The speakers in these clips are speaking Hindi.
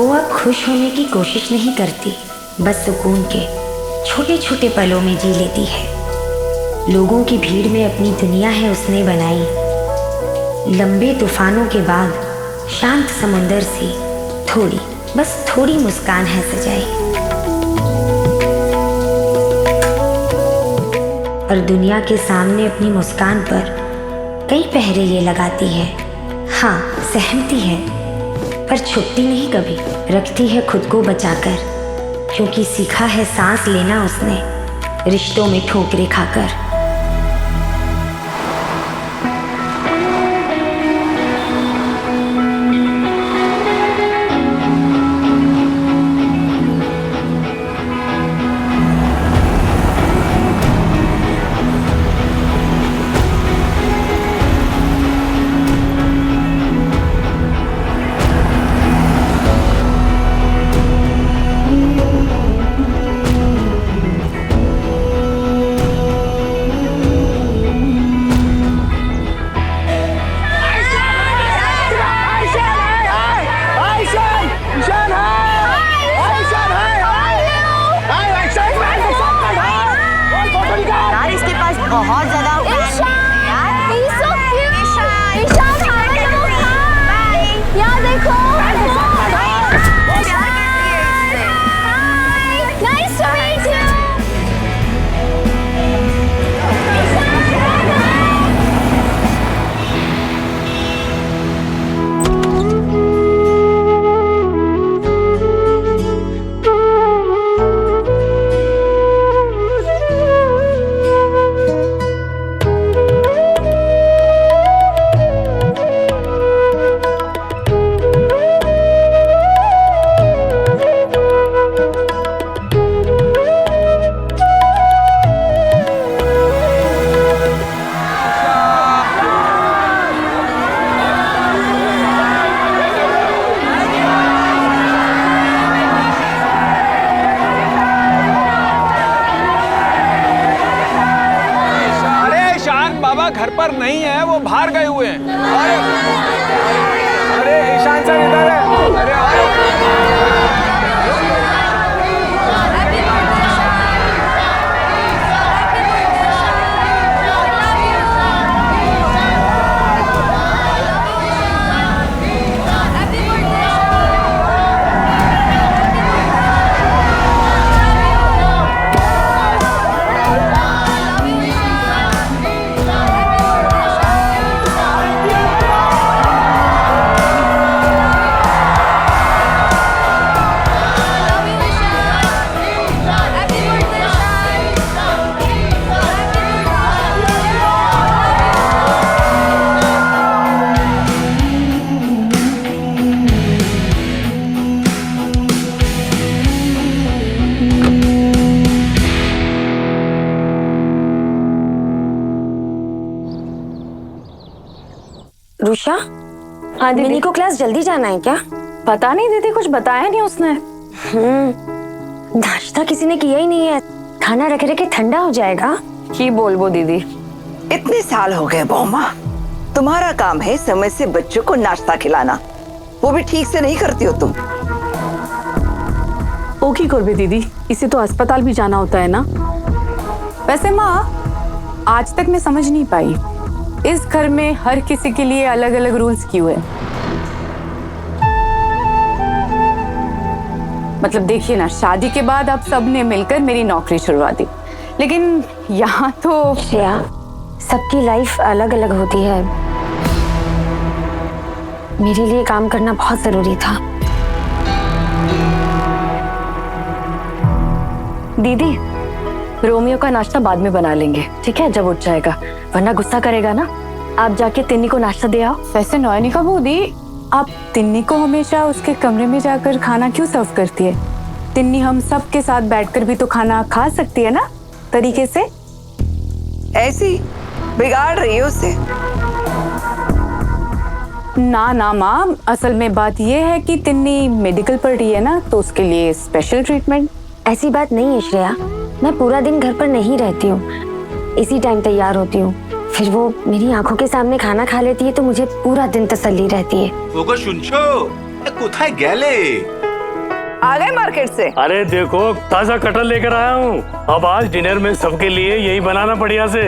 वो अब खुश होने की कोशिश नहीं करती, बस सुकून के छोटे छोटे पलों में जी लेती है। लोगों की भीड़ में अपनी दुनिया है उसने बनाई। लंबे तूफानों के बाद शांत समुंदर सी थोड़ी, बस थोड़ी मुस्कान है सजाई। और दुनिया के सामने अपनी मुस्कान पर कई पहरे ये लगाती है। हाँ, सहमती है पर छुपती नहीं कभी, रखती है खुद को बचाकर, क्योंकि सीखा है सांस लेना उसने रिश्तों में ठोकरें खाकर। बहुत ज्यादा यार देखो नाइस टू मीट यू। बाबा घर पर नहीं है, वो बाहर गए हुए हैं। अरे ईशान सर इधर है। रुषा, हाँ दीदी। मिनी को क्लास जल्दी जाना है क्या? पता नहीं दीदी, कुछ बताया नहीं उसने। नाश्ता किसी ने किया ही नहीं है, खाना रखे रखे ठंडा हो जाएगा। की बोलबो दीदी। इतने साल हो गए बौमा, तुम्हारा काम है समय से बच्चों को नाश्ता खिलाना, वो भी ठीक से नहीं करती हो तुम। ओ की करबे दीदी, इसे तो अस्पताल भी जाना होता है ना। वैसे माँ, आज तक मैं समझ नहीं पाई इस घर में हर किसी के लिए अलग अलग रूल्स क्यों है। मतलब देखिए ना, शादी के बाद आप सबने मिलकर मेरी नौकरी छुड़वा दी, लेकिन यहाँ तो श्रेया, सबकी लाइफ अलग अलग होती है। मेरे लिए काम करना बहुत जरूरी था। दीदी, रोमियो का नाश्ता बाद में बना लेंगे, ठीक है, जब उठ जाएगा, वरना गुस्सा करेगा ना। आप जाके तिन्नी को नाश्ता दे आओ। वैसे नौनी का बूदी, आप तिन्नी को हमेशा उसके कमरे में जाकर खाना क्यों सर्व करती है? तिन्नी हम सब के साथ बैठकर भी तो खाना खा सकती है ना, तरीके से। ऐसी बिगाड़ रही हो उसे। ना ना माँ, असल में बात यह है कि तिन्नी मेडिकल पढ़ रही है ना, तो उसके लिए स्पेशल ट्रीटमेंट। ऐसी बात नहीं है श्रेया, मैं पूरा दिन घर पर नहीं रहती हूँ, इसी टाइम तैयार होती हूँ, फिर वो मेरी आंखों के सामने खाना खा लेती है तो मुझे पूरा दिन तसल्ली रहती है। ওগো শুনছো, কোথায় গেলে? आ गए मार्केट से? अरे देखो ताजा कटहल लेकर आया हूँ। अब आज डिनर में सबके लिए यही बनाना बढ़िया से।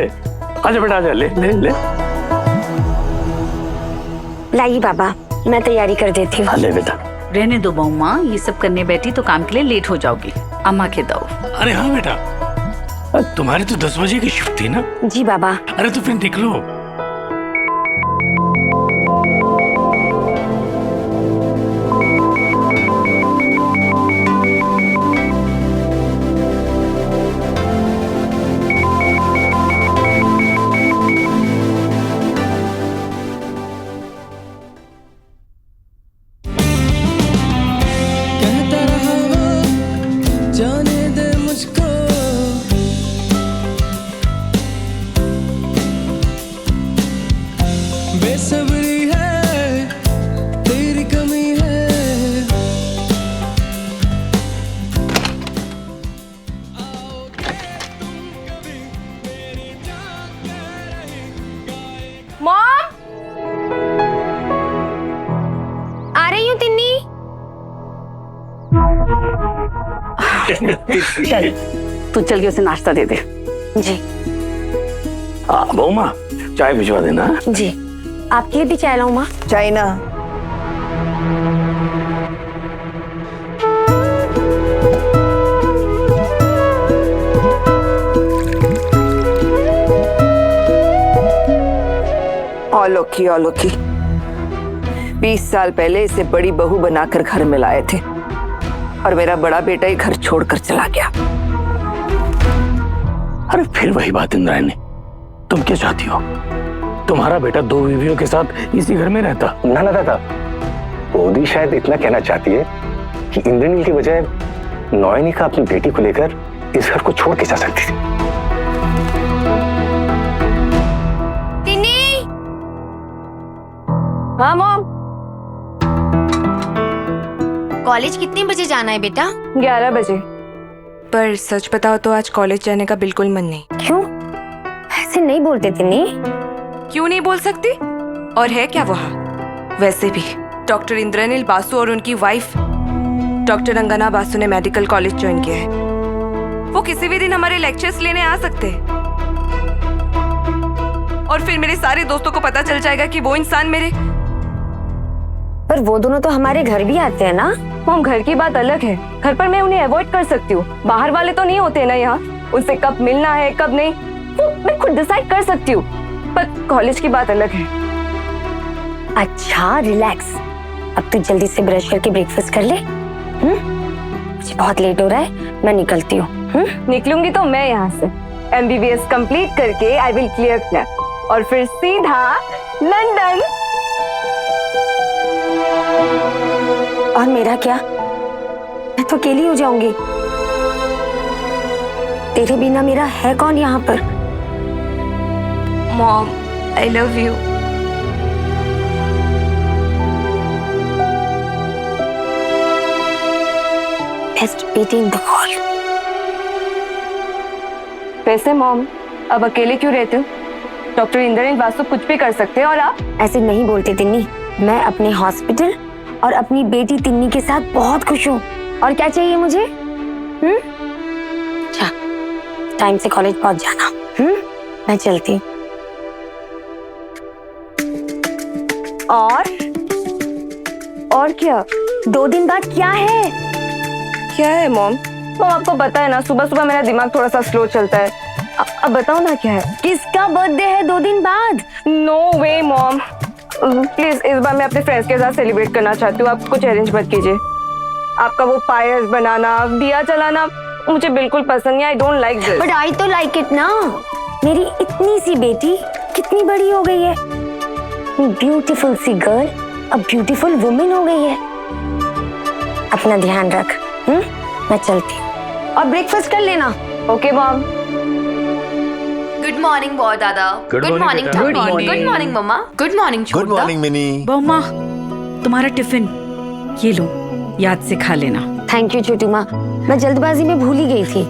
आजा बेटा आजा, ले ले ले। लाइए बाबा, मैं तैयारी कर देती हूँ। ले बेटा। रहने दो बहू माँ, ये सब करने बैठी तो काम के लिए लेट हो जाओगी। अम्मा के दो। अरे हाँ बेटा, तुम्हारी तो 10 बजे की शिफ्ट थी ना? जी बाबा। अरे तो फिर निकलो। बेसब्री है, तेरी कमी है। मॉम, आ रही हूँ तिन्नी। चल तू चल के उसे नाश्ता दे दे। जी बहू माँ चाय भिजवा देना। जी, आपके लिए भी चाय लाऊं माँ? चाइना। औलोकी औलोकी, 20 साल पहले इसे बड़ी बहू बनाकर घर में लाए थे और मेरा बड़ा बेटा ही घर छोड़कर चला गया। अरे फिर वही बात इंद्रायणी, तुम क्या चाहती हो? तुम्हारा बेटा 2 बीवियों के साथ इसी घर में रहता? ना ना दादा, मोदी शायद इतना कहना चाहती है कि इंद्रनील की बजाय नौनिका अपनी बेटी को लेकर इस घर को छोड़ के जा सकती थी। तिन्नी। हाँ मॉम। कॉलेज कितने बजे जाना है बेटा? 11 बजे। पर सच बताओ तो आज कॉलेज जाने का बिल्कुल मन नहीं। क्यों? ऐसे नहीं बोलते तिन्नी। क्यों नहीं बोल सकती? और है क्या वहाँ? वैसे भी डॉक्टर इंद्रनील बासु और उनकी वाइफ डॉक्टर अंगना बासु ने मेडिकल कॉलेज ज्वाइन किया है। वो किसी भी दिन हमारे लेक्चर्स लेने आ सकते हैं और फिर मेरे सारे दोस्तों को पता चल जाएगा कि वो इंसान मेरे। पर वो दोनों तो हमारे घर भी आते हैं ना। मॉम घर की बात अलग है, घर पर मैं उन्हें अवॉइड कर सकती हूँ, बाहर वाले तो नहीं होते ना यहाँ। उनसे कब मिलना है कब नहीं वो मैं खुद डिसाइड कर सकती हूँ, पर कॉलेज की बात अलग है। अच्छा रिलैक्स, अब तू जल्दी से ब्रश करके ब्रेकफास्ट कर ले। मुझे बहुत लेट हो रहा है, मैं निकलती हूँ। निकलूंगी तो मैं यहाँ से MBBS कंप्लीट करके आई विल क्लियर क्लैप और फिर सीधा लंदन। और मेरा क्या? मैं तो अकेली हो जाऊंगी। तेरे बिना मेरा है कौन यहाँ पर? Mom I love you. Best बेटी इन द वर्ल्ड। वैसे मॉम अब अकेले क्यों रहते हो? डॉक्टर इंद्रनील बासु कुछ भी कर सकते हैं और आप ऐसे नहीं बोलते तिन्नी। मैं अपने हॉस्पिटल और अपनी बेटी तिन्नी के साथ बहुत खुश हूँ। और क्या चाहिए मुझे? अच्छा, टाइम से कॉलेज पहुंच जाना। मैं चलती हूँ। और क्या? 2 दिन बाद क्या है? क्या है मॉम? मॉम आपको पता है ना, सुबह सुबह मेरा दिमाग थोड़ा सा स्लो चलता है। अब बताओ ना क्या है? किसका बर्थडे है 2 दिन बाद? नो वे मॉम, प्लीज इस बार मैं अपने फ्रेंड्स के साथ सेलिब्रेट करना चाहती हूँ। आप कुछ अरेंज मत कीजिए। आपका वो पायस बनाना, दिया जलाना मुझे बिल्कुल पसंद नहीं। I don't like this. But I तो लाइक इट ना। मेरी इतनी सी बेटी कितनी बड़ी हो गई है। ब्यूटीफुल सी गर्ल अब ब्यूटीफुल वुमेन हो गई है। अपना ध्यान रख। मैं चलती हूँ और ब्रेकफास्ट कर लेना। Okay mom. Good morning boy दादा। Good morning, बेटा। गुड मॉर्निंग मम्मा। गुड मॉर्निंग छोटा। Good morning mini. बहू माँ तुम्हारा टिफिन ये लो, याद से खा लेना। थैंक यू छोटू माँ, मैं जल्दबाजी में भूल ही गई थी।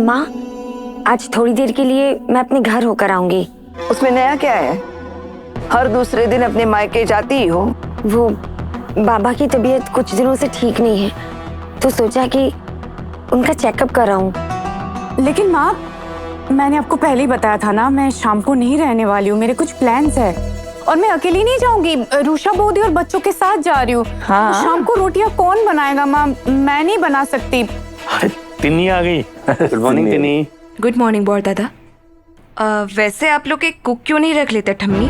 माँ आज थोड़ी देर के लिए मैं अपने घर होकर आऊंगी। उसमें नया क्या है? हर दूसरे दिन अपने मायके जाती ही हो। वो बाबा की तबीयत कुछ दिनों से ठीक नहीं है, तो सोचा कि उनका चेकअप कराऊं। लेकिन माँ, मैंने आपको पहले ही बताया था ना, मैं शाम को नहीं रहने वाली हूँ, मेरे कुछ प्लान्स है और मैं अकेली नहीं जाऊंगी, रूषा बोदी और बच्चों के साथ जा रही हूँ। हाँ। शाम को रोटियां कौन बनाएगा माँ? मैं नहीं बना सकती। अरे तिन्नी आ गई। गुड मॉर्निंग तिन्नी। गुड मॉर्निंग बॉर दादा। वैसे आप लोग एक कुक क्यों नहीं रख लेते ठम्मी?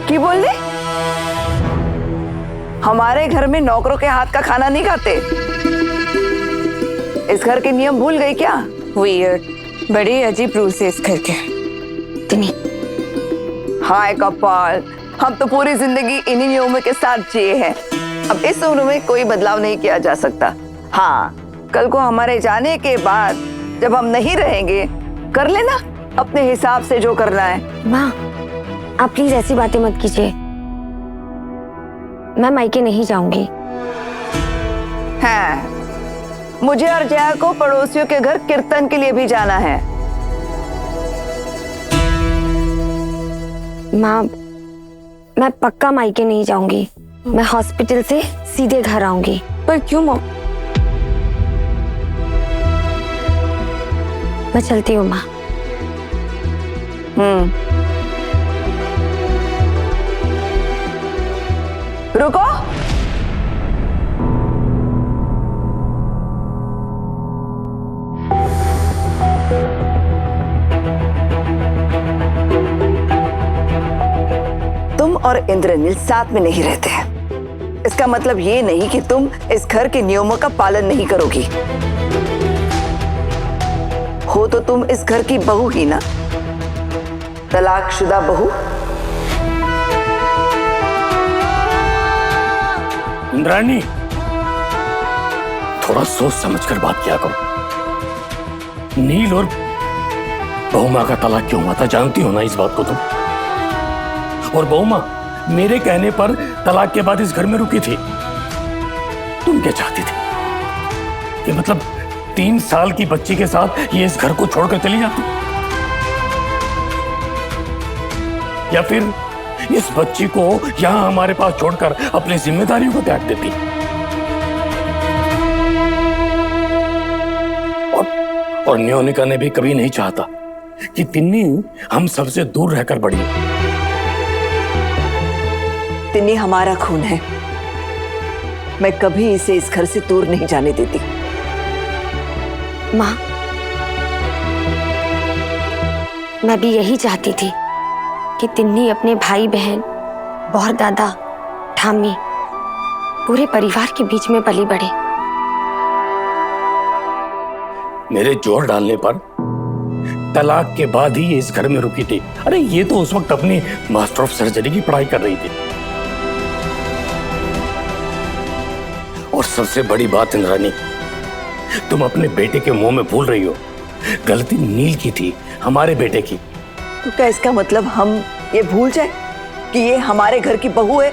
की बोल रही? हमारे घर में नौकरों के हाथ का खाना नहीं खाते। इस घर के नियम भूल गई क्या? वियर्ड, बड़े अजीब रूल्स है इस घर के। तिन्नी, हाय कपाल, हम तो पूरी जिंदगी इन्हीं नियमों के साथ जिए हैं। अब इस उम्र में कोई बदलाव नहीं किया जा सकता। हाँ, कल को हमारे जाने के बाद जब हम नहीं रहेंगे, कर लेना अपने हिसाब से जो करना है। माँ आप प्लीज ऐसी बातें मत कीजिए, मैं मायके नहीं जाऊंगी। हाँ, मुझे और जया को पड़ोसियों के घर कीर्तन के लिए भी जाना है। माँ मैं पक्का मायके नहीं जाऊंगी, मैं हॉस्पिटल से सीधे घर आऊंगी। पर क्यों मॉम? मैं चलती हूँ माँ। रुको, तुम और इंद्रनील साथ में नहीं रहते हैं। इसका मतलब ये नहीं कि तुम इस घर के नियमों का पालन नहीं करोगी। हो तो तुम इस घर की बहू ही ना, तलाकशुदा बहू। इंद्राणी, थोड़ा सोच समझकर बात किया करो। नील और बहुमा का तलाक क्यों हुआ था जानती हो ना इस बात को तुम? और बहुमा मेरे कहने पर तलाक के बाद इस घर में रुकी थी। तुम क्या चाहती थी कि मतलब 3 साल की बच्ची के साथ ये इस घर को छोड़कर चली जाती, या फिर इस बच्ची को यहां हमारे पास छोड़कर अपनी जिम्मेदारियों को त्याग देती? और न्योनिका ने भी कभी नहीं चाहता कि तिन्नी हम सबसे दूर रहकर बढ़ी। तिन्नी हमारा खून है, मैं कभी इसे इस घर से दूर नहीं जाने देती। माँ मैं भी यही चाहती थी कि तिन्नी अपने भाई बहन, बौर दादा, ठामी, पूरे परिवार के बीच में पली बढ़े। मेरे जोर डालने पर तलाक के बाद ही ये इस घर में रुकी थी। अरे ये तो उस वक्त अपनी मास्टर ऑफ सर्जरी की पढ़ाई कर रही थी। और सबसे बड़ी बात इंद्राणी, तुम अपने बेटे के मुंह में भूल रही हो, गलती नील की थी, हमारे बेटे की। तो क्या इसका मतलब हम ये भूल जाए कि ये हमारे घर की बहू है?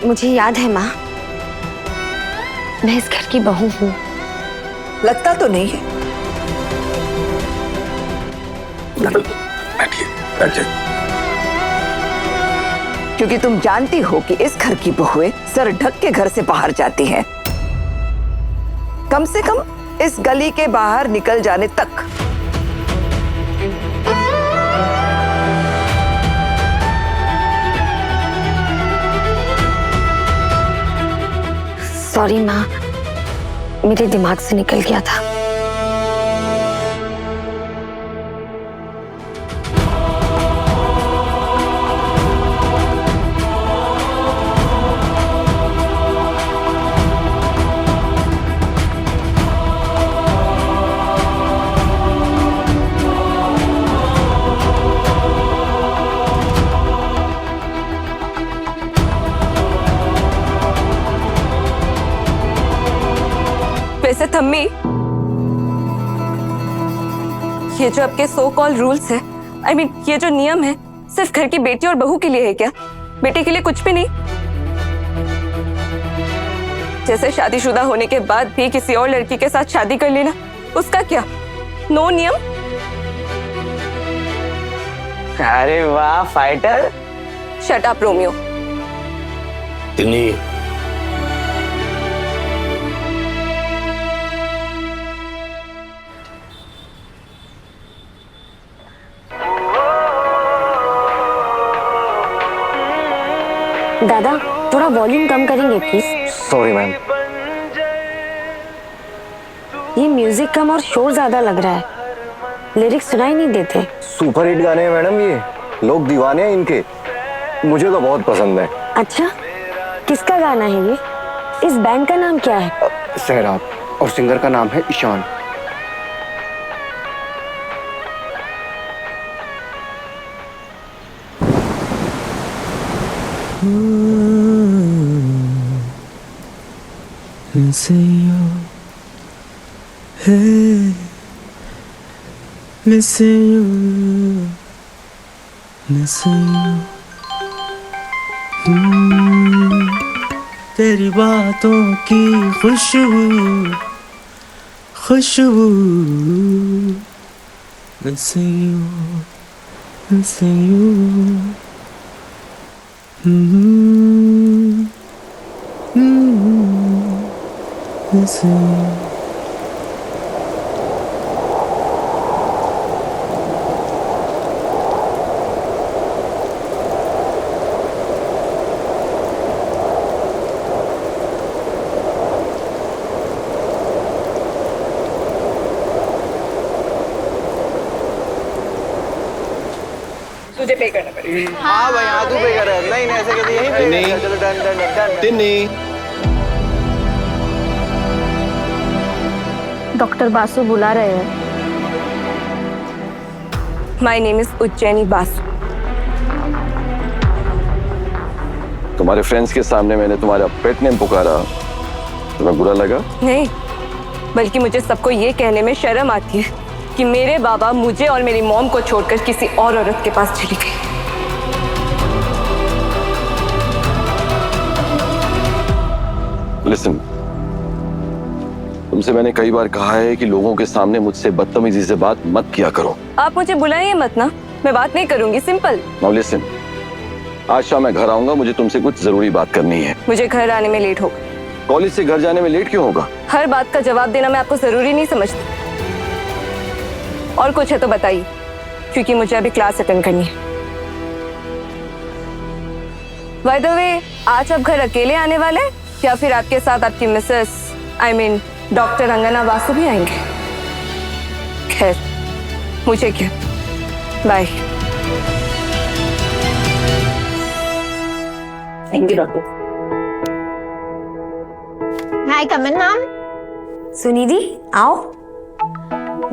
मुझे याद है माँ, मैं इस घर की बहू हूँ। लगता तो नहीं है। क्योंकि तुम जानती हो कि इस घर की बहुएं सर ढक के घर से बाहर जाती हैं, कम से कम इस गली के बाहर निकल जाने तक। सॉरी माँ, मेरे दिमाग से निकल गया था। वैसे थम्मी, ये जो आपके सो कॉल रूल्स है, आई मीन ये जो नियम है, सिर्फ घर की बेटी और बहू के लिए है क्या? बेटे के लिए कुछ भी नहीं? जैसे शादीशुदा होने के बाद भी किसी और लड़की के साथ शादी कर लेना, उसका क्या? नो नियम? अरे वाह फाइटर। Shut up Romeo. तिन्नी दादा थोड़ा वॉल्यूम कम करेंगे प्लीज। Sorry ma'am. ये म्यूजिक कम और शोर ज्यादा लग रहा है, लिरिक्स सुनाई नहीं देते। सुपर हिट गाने हैं मैडम, ये लोग दीवाने हैं इनके। मुझे तो बहुत पसंद है। अच्छा किसका गाना है ये? इस बैंड का नाम क्या है? सहराब, और सिंगर का नाम है Ishan. Missing you, hey, missing you, missing you. तेरी बातों की खुशबू, खुशबू. Missing you, missing you. Missing you. तुझे पे करना पड़ेगा। हाँ भाई हाँ तू पे कर रहा है। नहीं ऐसे कहते यहीं पे करेगा। चलो डन डन डन। तिन्नी। डॉक्टर बासु बुला रहे हैं। My name is Ujjaini Basu. तुम्हारे फ्रेंड्स के सामने मैंने तुम्हारा पेट नेम पुकारा, तुम्हें बुरा लगा? नहीं, बल्कि मुझे सबको ये कहने में शर्म आती है कि मेरे बाबा मुझे और मेरी मॉम को छोड़कर किसी और औरत के पास चली गई। लिसन, तुमसे मैंने कई बार कहा है कि लोगों के सामने मुझसे बदतमीजी से बात मत किया करो। आप मुझे बुलाइए मत ना, मैं बात नहीं करूंगी, सिंपल। नाउ लिसन, आज शाम मैं घर आऊंगा, मुझे तुमसे कुछ जरूरी बात करनी है। मुझे घर आने में लेट होगा। कॉलेज से घर जाने में लेट क्यों होगा? हर बात का जवाब देना मैं आपको जरूरी नहीं समझती। और कुछ है तो बताइए, क्योंकि मुझे अभी क्लास अटेंड करनी है। बाय द वे, आज आप घर अकेले आने वाले या फिर आपके साथ आपकी मिसेस डॉक्टर अंगना बासु भी आएंगे? खैर मुझे क्या, bye. Thank you doctor. Hi come on ma'am. Sunidhi आओ,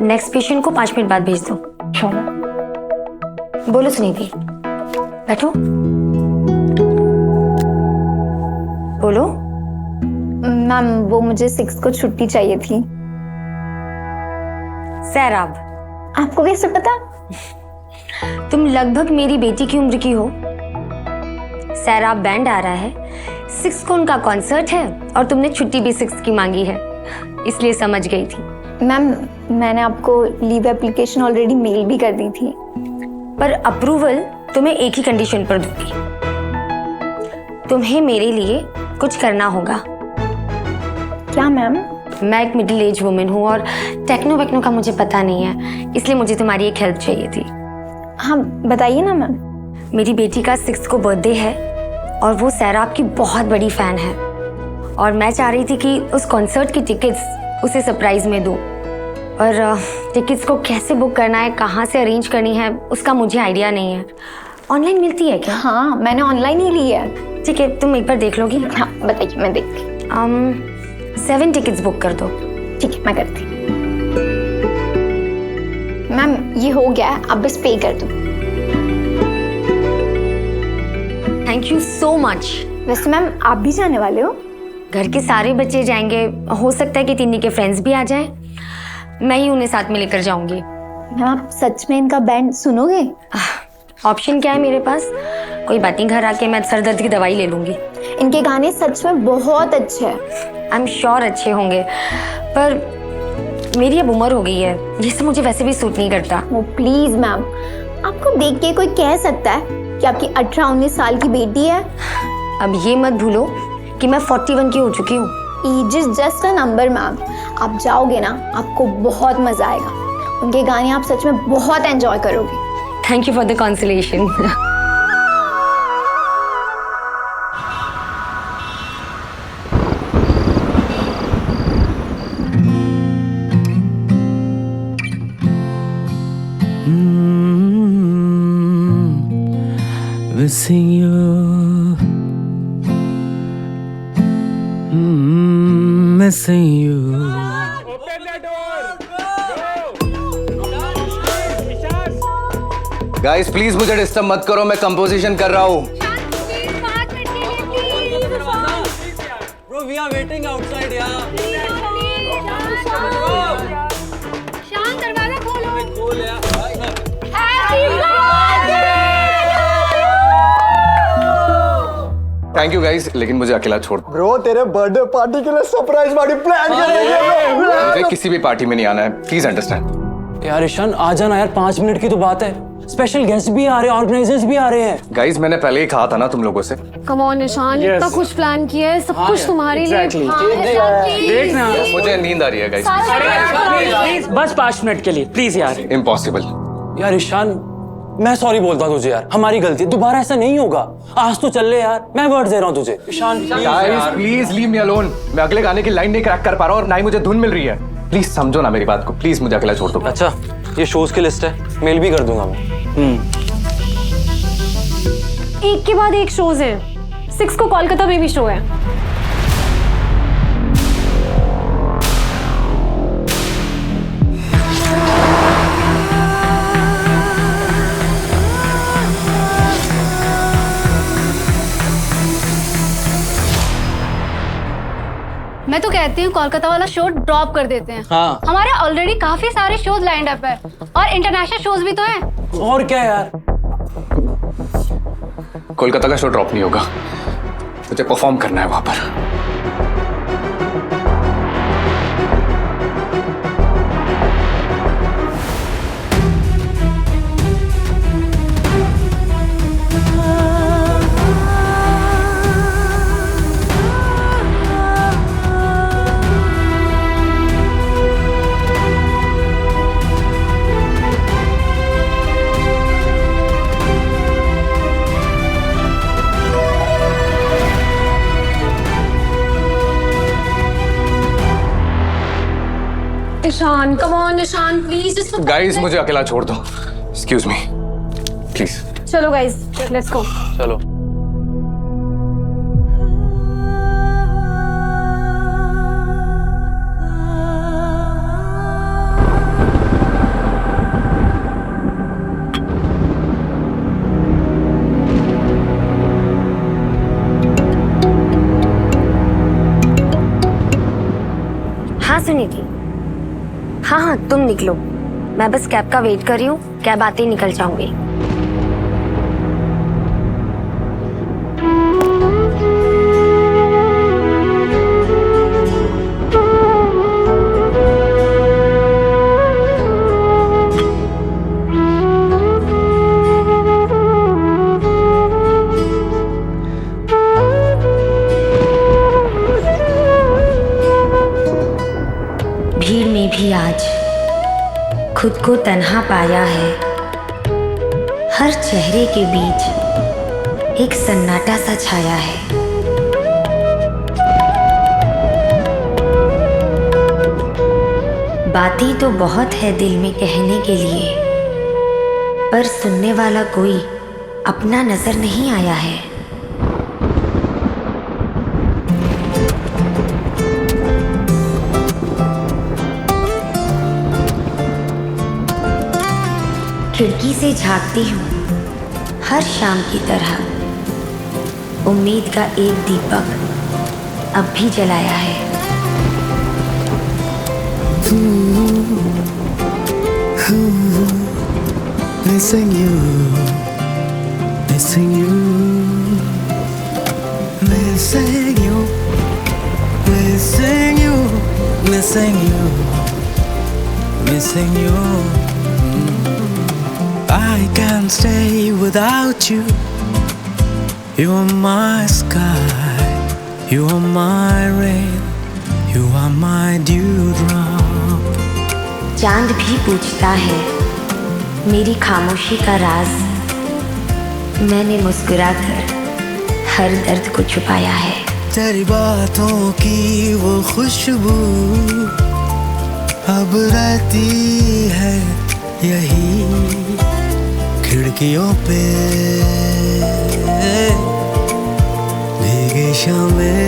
नेक्स्ट पेशेंट को 5 मिनट बाद भेज दो। बोलो सुनिधि, बैठो। बोलो। मैम वो मुझे 6 को छुट्टी चाहिए थी। सैराब, आपको कैसे पता? तुम लगभग मेरी बेटी की उम्र की हो। सैराब बैंड आ रहा है, 6 को उनका कॉन्सर्ट है और तुमने छुट्टी भी 6 की मांगी है, इसलिए समझ गई थी। मैम मैंने आपको लीव एप्लीकेशन ऑलरेडी मेल भी कर दी थी, पर अप्रूवल तुम्हें एक ही कंडीशन पर दूंगी। तुम्हें मेरे लिए कुछ करना होगा। क्या मैम? मैं एक मिडिल एज वुमेन हूँ और टेक्नो वेक्नो का मुझे पता नहीं है, इसलिए मुझे तुम्हारी एक हेल्प चाहिए थी। हाँ बताइए ना मैम। मेरी बेटी का 6 को बर्थडे है और वो सैराब की बहुत बड़ी फैन है और मैं चाह रही थी कि उस कॉन्सर्ट की टिकट्स उसे सरप्राइज में दूँ। और टिकट्स को कैसे बुक करना है, कहाँ से अरेंज करनी है, उसका मुझे आइडिया नहीं है। ऑनलाइन मिलती है क्या? हाँ मैंने ऑनलाइन ही ली है। ठीक है, तुम एक बार देख लोगी? हाँ बताइए, मैं देखती। 7 टिकट्स बुक कर दो। ठीक है मैं करती। मैम ये हो गया है, आप बस पे कर दो। Thank you so much. वैसे मैम आप भी जाने वाले हो? घर के सारे बच्चे जाएंगे, हो सकता है कि तिन्नी के फ्रेंड्स भी आ जाएं। मैं ही उन्हें साथ में लेकर जाऊंगी। मैम आप सच में इनका बैंड सुनोगे? ऑप्शन क्या है मेरे पास? कोई बात नहीं, घर आके मैं सर दर्द की दवाई ले लूंगी। इनके गाने सच में बहुत अच्छे हैं। आई एम श्योर अच्छे होंगे, पर मेरी अब उम्र हो गई है, ये सब मुझे वैसे भी सूट नहीं करता। वो प्लीज मैम, आपको देख के कोई कह सकता है कि आपकी 18-19 साल की बेटी है? अब ये मत भूलो कि मैं 41 की हो चुकी हूँ। Age is just a number ma'am. आप जाओगे ना, आपको बहुत मजा आएगा। उनके गाने आप सच में बहुत एंजॉय करोगे। Thank you for the consolation. Missing you, missing you. Guys please मुझे डिस्टर्ब मत करो, मैं कंपोजिशन कर रहा हूँ। Bro, we are waiting outside यार। शान दरवाजा खोलो। खोल यार। थैंक यू गाइस, लेकिन मुझे अकेला छोड़ दो। ब्रो तेरे बर्थडे पार्टी के लिए सरप्राइज पार्टी प्लान करेंगे। मुझे किसी भी पार्टी में नहीं आना है, प्लीज अंडरस्टैंड। यार ईशान आ जाना यार, 5 मिनट की तो बात है। स्पेशल गेस्ट भी आ रहे हैं, ऑर्गेनाइजर्स भी आ रहे हैं। गाइस मैंने पहले ही कहा था ना तुम लोगों से। कम ऑन निशान, इतना कुछ प्लान किया है, सब कुछ तुम्हारे लिए। देखना मुझे नींद आ रही है गाइस। बस 5 मिनट के लिए प्लीज यार। इम्पॉसिबल। यार ईशान मैं सॉरी बोलता हूँ तुझे यार, हमारी गलती है, दोबारा ऐसा नहीं होगा। आज तो चल ले यार, मैं वर्ड दे रहा हूँ तुझे। Ishan guys please leave me alone. मैं अगले गाने की लाइन नहीं क्रैक कर पा रहा हूँ और ना ही मुझे धुन मिल रही है। प्लीज समझो ना मेरी बात को, प्लीज मुझे अकेला छोड़ दो। अच्छा ये शोज की लिस्ट है, मेल भी कर दूंगा मैं। एक के बाद एक शोज हैं। 6 को कोलकाता में भी शो है। मैं तो कहती हूँ कोलकाता वाला शो ड्रॉप कर देते हैं। हाँ। हमारे ऑलरेडी काफी सारे शोज लाइंड अप है और इंटरनेशनल शोज भी तो हैं। और क्या यार, कोलकाता का शो ड्रॉप नहीं होगा, मुझे परफॉर्म करना है वहां पर। निशान, कम ऑन निशान, प्लीज जस्ट। गाइस मुझे अकेला छोड़ दो, एक्सक्यूज मी प्लीज। चलो गाइस, लेट्स गो। चलो। हाँ सुनीति, हाँ तुम निकलो, मैं बस कैब का वेट कर रही हूँ। कैब आते ही निकल जाऊंगी। भीड़ में भी आज खुद को तन्हा पाया है। हर चेहरे के बीच एक सन्नाटा सा छाया है। बातें तो बहुत है दिल में कहने के लिए, पर सुनने वाला कोई अपना नजर नहीं आया है। खिड़की से झांकती हूँ हर शाम की तरह, उम्मीद का एक दीपक अब भी जलाया है। Missing you, missing you, missing you, missing you, missing you, missing you. I can't stay without you. You are my sky, you are my rain, you are my dewdrop. चांद भी पूछता है मेरी खामोशी का राज। मैंने मुस्कुराकर हर दर्द को छुपाया है। तेरी बातों की वो खुशबू अब रहती है यही खिड़कियों पे, भीगी शामें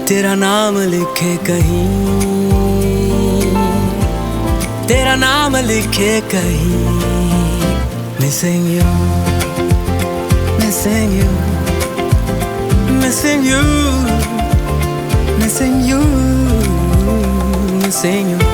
तेरा नाम लिखे कहीं, तेरा नाम लिखे कहीं। Missing you, missing you, missing you, missing you, missing you.